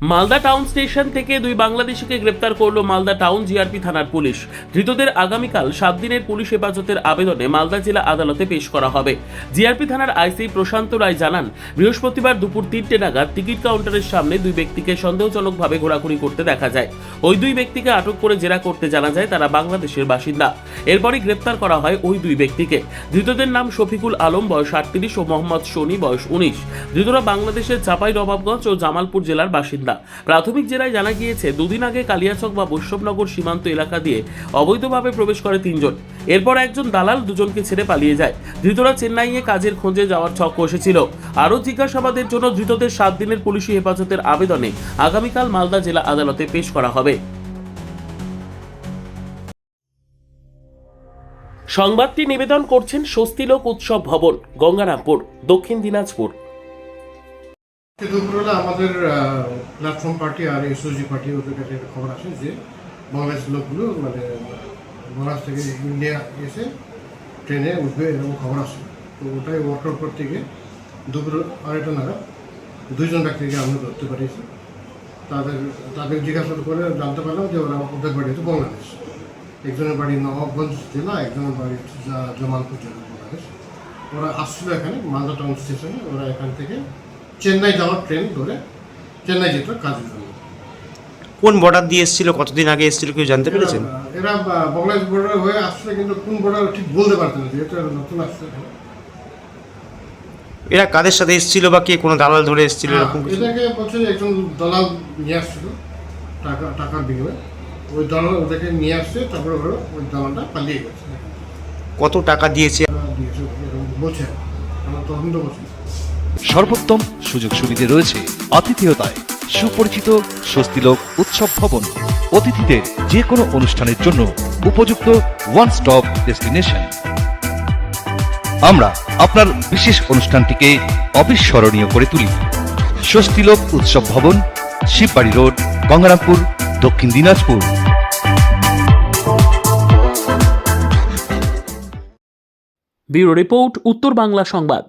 Malda town station থেকে দুই বাংলাদেশিকে গ্রেপ্তার করল মালদা টাউন জিআরপি থানার পুলিশ। ধৃতদের আগামীকাল 7 দিনের পুলিশ হেফাজতের আবেদনে মালদা জেলা আদালতে পেশ করা হবে। জিআরপি থানার আইসি প্রশান্ত রায় জানান, বৃহস্পতিবার দুপুর 3টে নাগাদ টিকিট কাউন্টারের সামনে দুই ব্যক্তিকে সন্দেহজনকভাবে ঘোরাঘুরি করতে দেখা যায়। ওই দুই ব্যক্তিকে আটক করে জেরা করতে জানা যায় তারা বাংলাদেশের বাসিন্দা। এরপরই গ্রেপ্তার করা হয় ওই দুই ব্যক্তিকে। ধৃতদের নাম শফিকুল আলম বয়স 38 ও মোহাম্মদ শনি বয়স 19। ধৃতরা বাংলাদেশের চাঁপাইনবাবগঞ্জ ও জামালপুর জেলার বাসিন্দা। প্রাথমিক জেলায় জানা গিয়েছে, দুদিন আগে কালিয়াচক বা বৈষ্ণবনগর সীমান্ত এলাকা দিয়ে অবৈধভাবে প্রবেশ করে 3 জন। এরপর একজন দালাল দুজনকে ছেড়ে পালিয়ে যায়। ধৃতরা চেন্নাইয়ে কাজের খোঁজে যাওয়ার ছক কষেছিল। আরও জিজ্ঞাসাবাদের জন্য ধৃতদের 7 দিনের পুলিশি হেফাজতের আবেদনে আগামীকাল মালদা জেলা আদালতে পেশ করা হবে। সংবাদটি নিবেদন করছেন স্বস্তিলোক উৎসব ভবন, গঙ্গারামপুর, দক্ষিণ দিনাজপুর। দুপুরবেলা আমাদের প্ল্যাটফর্ম পার্টি আর এসওজি পার্টি ওদের কাছে একটা খবর আসে যে বাংলাদেশের লোকগুলো মানে বাংলাদেশ থেকে ইন্ডিয়া এসে ট্রেনে উঠবে এরকম খবর আসে। তো ওটাই ওয়ার্কআউট করতে গিয়ে দুপুর 2:30 নাগাদ 2 জন ব্যক্তিকে আমরা ধরতে পারিয়েছি। তাদের জিজ্ঞাসা করে জানতে পারলাম যে ওদের বাড়ি হচ্ছে বাংলাদেশ। একজনের বাড়ি নবাবগঞ্জ জেলা, একজনের বাড়ি জামালপুর জেলা বাংলাদেশ। ওরা আসছিল এখানে মালদা টাউন স্টেশনে। ওরা এখান থেকে চেন্নাই যাওয়ার ট্রেন ধরে চেন্নাই যেত কাজের জন্য। কোন বর্ডার দিয়ে এসেছিল, কতদিন আগে এসেছিল কেউ জানতে পেরেছেন? এরা বাংলাদেশ বর্ডার হয়ে আসছে, কিন্তু কোন বর্ডার ঠিক বলতে পারতেন না, যেহেতু নতুন আসছে। এরা কাদের সাথে এসেছিল বা কে কোনো দালাল ধরে এসেছিল এরকম কিছু? এটাকে বলছে যে একজন দালাল নিয়ে আসছিল টাকার বিনিময়ে। ওই দালাল ওদেরকে নিয়ে আসছে, তারপরে ওরা ওই দালালটা পালিয়ে গেছে। কত টাকা দিয়েছে বলছে, আমরা তদন্ত করছি। সর্বোত্তম সুযোগ সুবিধে রয়েছে আতিথেয়তায়। সুপরিচিত স্বস্তিলোক উৎসব ভবন অতিথিদের যে কোনো অনুষ্ঠানের জন্য উপযুক্ত ওয়ান স্টপ ডেস্টিনেশন। আমরা আপনার বিশেষ অনুষ্ঠানটিকে অবিস্মরণীয় করে তুলি। স্বস্তিলোক উৎসব ভবন, শিববাড়ি রোড, গঙ্গারামপুর, দক্ষিণ দিনাজপুর। ব্যুরো রিপোর্ট, উত্তর বাংলা সংবাদ।